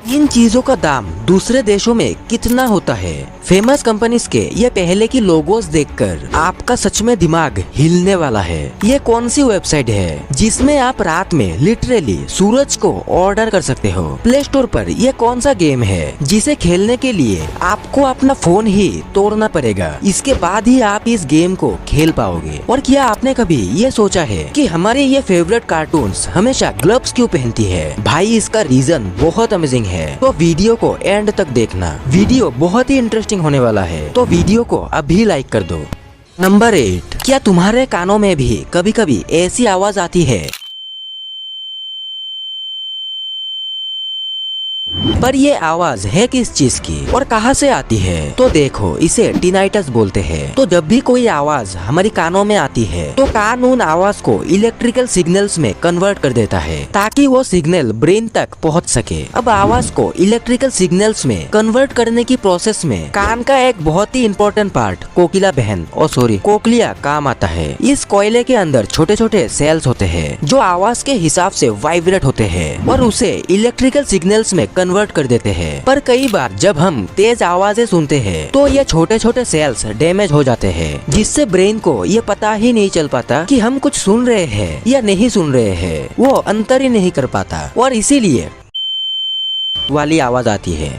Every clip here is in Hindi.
इन चीजों का दाम दूसरे देशों में कितना होता है? फेमस कंपनीज के ये पहले की लोगोस देखकर आपका सच में दिमाग हिलने वाला है। ये कौन सी वेबसाइट है जिसमें आप रात में लिटरली सूरज को ऑर्डर कर सकते हो? प्ले स्टोर पर ये कौन सा गेम है जिसे खेलने के लिए आपको अपना फोन ही तोड़ना पड़ेगा, इसके बाद ही आप इस गेम को खेल पाओगे? और क्या आपने कभी ये सोचा है कि हमारे ये फेवरेट कार्टून्स हमेशा ग्लव्स क्यों पहनती है? भाई इसका रीजन बहुत अमेजिंग है, तो वीडियो को एंड तक देखना। वीडियो बहुत ही इंटरेस्टिंग होने वाला है, तो वीडियो को अभी लाइक कर दो। नंबर 8, क्या तुम्हारे कानों में भी कभी कभी ऐसी आवाज आती है? पर ये आवाज है किस चीज की और कहाँ से आती है? तो देखो, इसे टिनाइटस बोलते हैं। तो जब भी कोई आवाज हमारी कानों में आती है तो कान उन आवाज को इलेक्ट्रिकल सिग्नल्स में कन्वर्ट कर देता है ताकि वो सिग्नल ब्रेन तक पहुंच सके। अब आवाज को इलेक्ट्रिकल सिग्नल्स में कन्वर्ट करने की प्रोसेस में कान का एक बहुत ही इम्पोर्टेंट पार्ट कोक्लिया काम आता है। इस कोयले के अंदर छोटे छोटे सेल्स होते हैं जो आवाज के हिसाब से वाइब्रेट होते हैं और उसे इलेक्ट्रिकल सिग्नल्स में कन्वर्ट कर देते हैं। पर कई बार जब हम तेज आवाजें सुनते हैं तो ये छोटे छोटे सेल्स डैमेज हो जाते हैं, जिससे ब्रेन को ये पता ही नहीं चल पाता कि हम कुछ सुन रहे हैं या नहीं सुन रहे हैं। वो अंतर ही नहीं कर पाता और इसीलिए वाली आवाज आती है।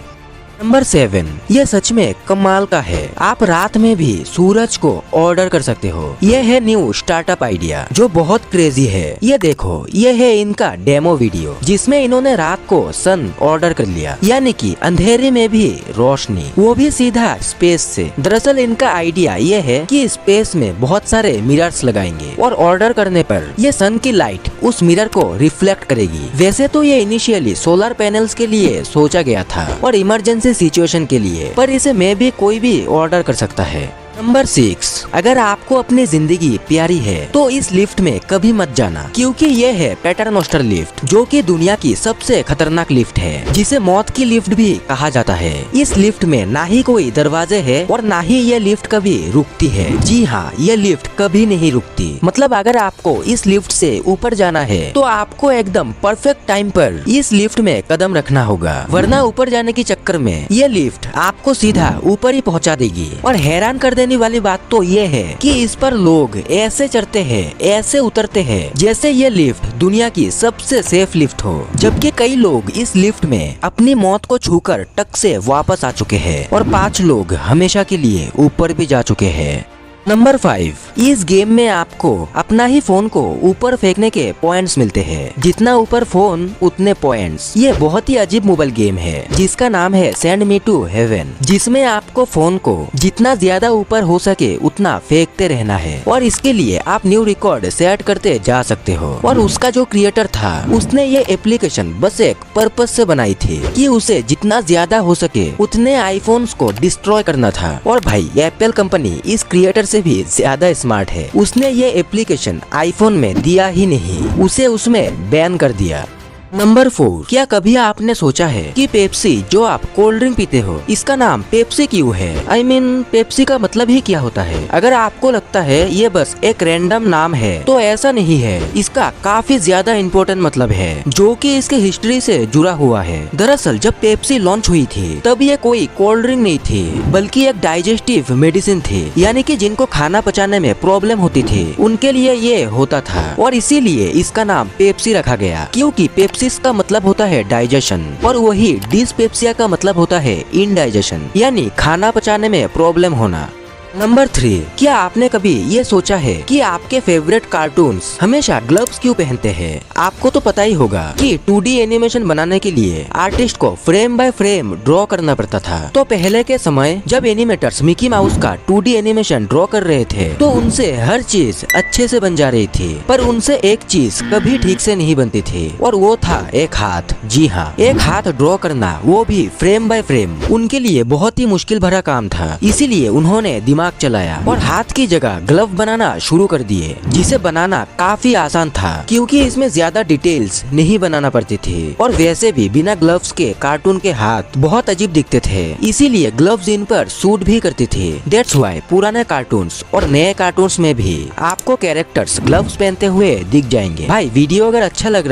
नंबर 7, ये सच में कमाल का है। आप रात में भी सूरज को ऑर्डर कर सकते हो। ये है न्यू स्टार्टअप आइडिया जो बहुत क्रेजी है। ये देखो, ये है इनका डेमो वीडियो जिसमें इन्होंने रात को सन ऑर्डर कर लिया, यानी कि अंधेरे में भी रोशनी, वो भी सीधा स्पेस से। दरअसल इनका आइडिया ये है कि स्पेस में बहुत सारे मिरर्स लगाएंगे और ऑर्डर करने पर ये सन की लाइट उस मिरर को रिफ्लेक्ट करेगी। वैसे तो ये इनिशियली सोलर पैनल्स के लिए सोचा गया था और इमरजेंसी सिचुएशन के लिए, पर इसे मैं भी कोई भी ऑर्डर कर सकता है। नंबर 6, अगर आपको अपनी जिंदगी प्यारी है तो इस लिफ्ट में कभी मत जाना, क्योंकि ये है पैटरनोस्टर लिफ्ट जो कि दुनिया की सबसे खतरनाक लिफ्ट है, जिसे मौत की लिफ्ट भी कहा जाता है। इस लिफ्ट में ना ही कोई दरवाजे है और ना ही ये लिफ्ट कभी रुकती है। जी हाँ, ये लिफ्ट कभी नहीं रुकती। मतलब अगर आपको इस लिफ्ट से ऊपर जाना है तो आपको एकदम परफेक्ट टाइम पर इस लिफ्ट में कदम रखना होगा, वरना ऊपर जाने के चक्कर में ये लिफ्ट आपको सीधा ऊपर ही पहुँचा देगी। और हैरान कर देने वाली बात तो ये है कि इस पर लोग ऐसे चढ़ते हैं, ऐसे उतरते हैं जैसे ये लिफ्ट दुनिया की सबसे सेफ लिफ्ट हो, जबकि कई लोग इस लिफ्ट में अपनी मौत को छूकर टक से वापस आ चुके हैं और 5 लोग हमेशा के लिए ऊपर भी जा चुके हैं। नंबर 5, इस गेम में आपको अपना ही फोन को ऊपर फेंकने के पॉइंट्स मिलते हैं। जितना ऊपर फोन उतने पॉइंट्स। ये बहुत ही अजीब मोबाइल गेम है जिसका नाम है सेंड मी टू हेवन, जिसमें आपको फोन को जितना ज्यादा ऊपर हो सके उतना फेंकते रहना है और इसके लिए आप न्यू रिकॉर्ड सेट करते जा सकते हो। और उसका जो क्रिएटर था उसने ये एप्लीकेशन बस एक पर्पस से बनाई थी कि उसे जितना ज्यादा हो सके उतने आईफोन्स को डिस्ट्रॉय करना था। और भाई एप्पल कंपनी इस क्रिएटर से भी ज्यादा स्मार्ट है। उसने ये एप्लीकेशन आईफोन में दिया ही नहीं, उसे उसमें बैन कर दिया। नंबर 4, क्या कभी आपने सोचा है कि पेप्सी जो आप कोल्ड ड्रिंक पीते हो इसका नाम पेप्सी क्यों है? I mean, पेप्सी का मतलब ही क्या होता है? अगर आपको लगता है ये बस एक रैंडम नाम है तो ऐसा नहीं है। इसका काफी ज्यादा इम्पोर्टेंट मतलब है जो कि इसके हिस्ट्री से जुड़ा हुआ है। दरअसल जब पेप्सी लॉन्च हुई थी तब ये कोई कोल्ड ड्रिंक नहीं थी, बल्कि एक डाइजेस्टिव मेडिसिन थी, यानी कि जिनको खाना पचाने में प्रॉब्लम होती थी उनके लिए ये होता था और इसीलिए इसका नाम पेप्सी रखा गया, क्योंकि पेप्सी का मतलब होता है डाइजेशन और वही डिस्पेप्सिया का मतलब होता है इनडाइजेशन, यानी खाना पचाने में प्रॉब्लम होना। नंबर 3, क्या आपने कभी ये सोचा है कि आपके फेवरेट कार्टून्स हमेशा ग्लव्स क्यों पहनते हैं? आपको तो पता ही होगा कि 2D एनिमेशन बनाने के लिए आर्टिस्ट को फ्रेम बाय फ्रेम ड्रॉ करना पड़ता था। तो पहले के समय जब एनिमेटर्स मिकी माउस का 2D एनिमेशन ड्रॉ कर रहे थे तो उनसे हर चीज अच्छे से बन जा रही थी, पर उनसे एक चीज कभी ठीक से नहीं बनती थी और वो था एक हाथ। जी हाँ, एक हाथ ड्रॉ करना, वो भी फ्रेम बाय फ्रेम, उनके लिए बहुत ही मुश्किल भरा काम था। इसीलिए उन्होंने दिमाग दिमाग चलाया और हाथ की जगह ग्लव बनाना शुरू कर दिए, जिसे बनाना काफी आसान था क्योंकि इसमें ज्यादा डिटेल्स नहीं बनाना पड़ती थी। और वैसे भी बिना ग्लव्स के कार्टून के हाथ बहुत अजीब दिखते थे, इसीलिए ग्लव्स इन पर सूट भी करती थी। दैट्स व्हाई पुराने कार्टून्स और नए कार्टून्स में भी आपको कैरेक्टर्स ग्लव्स पहनते हुए दिख जाएंगे। भाई वीडियो अगर अच्छा लग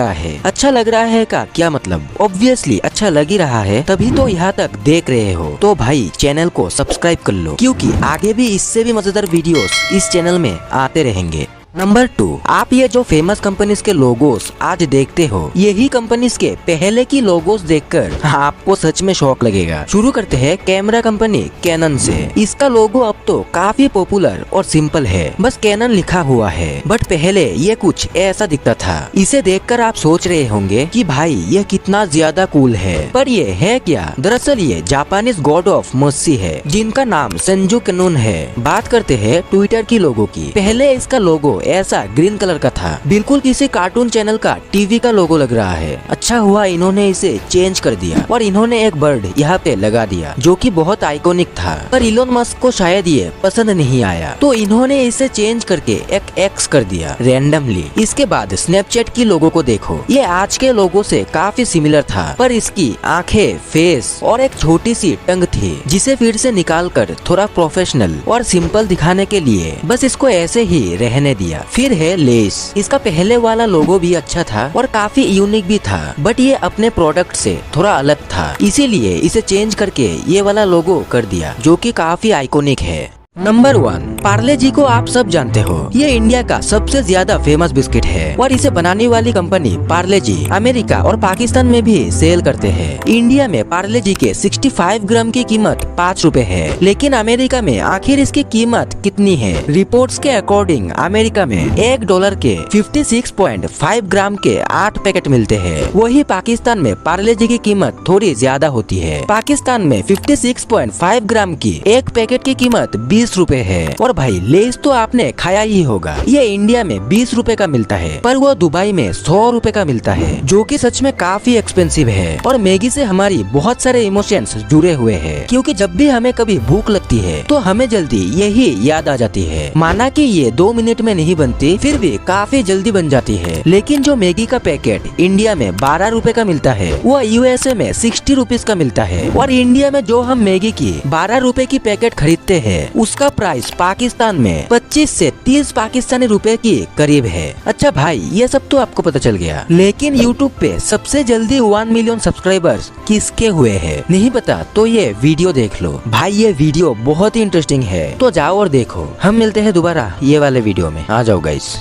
रहा है का क्या मतलब, ऑब्वियसली अच्छा लग ही रहा है, तभी तो यहाँ तक देख रहे हो। तो भाई चैनल को सब्सक्राइब कर लो क्योंकि आगे भी इससे भी मजेदार वीडियोस इस चैनल में आते रहेंगे। नंबर 2, आप ये जो फेमस कंपनीज के लोगोस आज देखते हो, यही कंपनीज के पहले की लोगोस देखकर आपको सच में शौक लगेगा। शुरू करते हैं कैमरा कंपनी कैनन से। इसका लोगो अब तो काफी पॉपुलर और सिंपल है, बस कैनन लिखा हुआ है, बट पहले ये कुछ ऐसा दिखता था। इसे देखकर आप सोच रहे होंगे कि भाई ये कितना ज्यादा कूल है, पर ये है क्या? दरअसल ये जापानीज गॉड ऑफ मर्सी है, जिनका नाम संजू कैनन है। बात करते हैं ट्विटर की लोगो की। पहले इसका लोगो ऐसा ग्रीन कलर का था, बिल्कुल किसी कार्टून चैनल का टीवी का लोगो लग रहा है। अच्छा हुआ इन्होंने इसे चेंज कर दिया और इन्होंने एक बर्ड यहाँ पे लगा दिया जो कि बहुत आइकॉनिक था, पर इलोन मस्क को शायद ये पसंद नहीं आया, तो इन्होंने इसे चेंज करके एक एक्स कर दिया रैंडमली। इसके बाद स्नैपचैट की लोगो को देखो, ये आज के लोगो से काफी सिमिलर था, पर इसकी आंखें, फेस और एक छोटी सी टंग थी, जिसे फिर से निकाल कर थोड़ा प्रोफेशनल और सिंपल दिखाने के लिए बस इसको ऐसे ही रहने दिया। फिर है लेस। इसका पहले वाला लोगो भी अच्छा था और काफी यूनिक भी था, बट ये अपने प्रोडक्ट से थोड़ा अलग था, इसीलिए इसे चेंज करके ये वाला लोगो कर दिया जो कि काफी आइकॉनिक है। नंबर 1, पार्ले जी को आप सब जानते हो। ये इंडिया का सबसे ज्यादा फेमस बिस्किट है और इसे बनाने वाली कंपनी पार्ले जी अमेरिका और पाकिस्तान में भी सेल करते हैं। इंडिया में पार्ले जी के 65 ग्राम की कीमत 5 रुपए है, लेकिन अमेरिका में आखिर इसकी कीमत कितनी है? रिपोर्ट्स के अकॉर्डिंग अमेरिका में $1 के 56.5 ग्राम के 8 पैकेट मिलते हैं। वही पाकिस्तान में पार्ले जी की कीमत थोड़ी ज्यादा होती है। पाकिस्तान में 56.5 ग्राम की एक पैकेट की कीमत 20 रुपए है। और भाई लेस तो आपने खाया ही होगा, ये इंडिया में 20 रुपए का मिलता है, पर वो दुबई में 100 रुपए का मिलता है, जो कि सच में काफी एक्सपेंसिव है। और मैगी से हमारी बहुत सारे इमोशंस जुड़े हुए हैं, क्योंकि जब भी हमें कभी भूख लगती है तो हमें जल्दी यही याद आ जाती है। माना कि ये 2 मिनट में नहीं बनती, फिर भी काफी जल्दी बन जाती है। लेकिन जो मैगी का पैकेट इंडिया में 12 रुपए का मिलता है, वो यूएसए में 60 रुपीज का मिलता है। और इंडिया में जो हम मैगी की 12 रुपए की पैकेट खरीदते हैं, उसका प्राइस पाकिस्तान में 25 से 30 पाकिस्तानी रुपए की करीब है। अच्छा भाई, ये सब तो आपको पता चल गया, लेकिन यूट्यूब पे सबसे जल्दी 1 मिलियन सब्सक्राइबर्स किसके हुए हैं नहीं पता तो ये वीडियो देख लो। भाई ये वीडियो बहुत ही इंटरेस्टिंग है, तो जाओ और देखो। हम मिलते हैं दोबारा ये वाले वीडियो में। आ जाओ गाइस।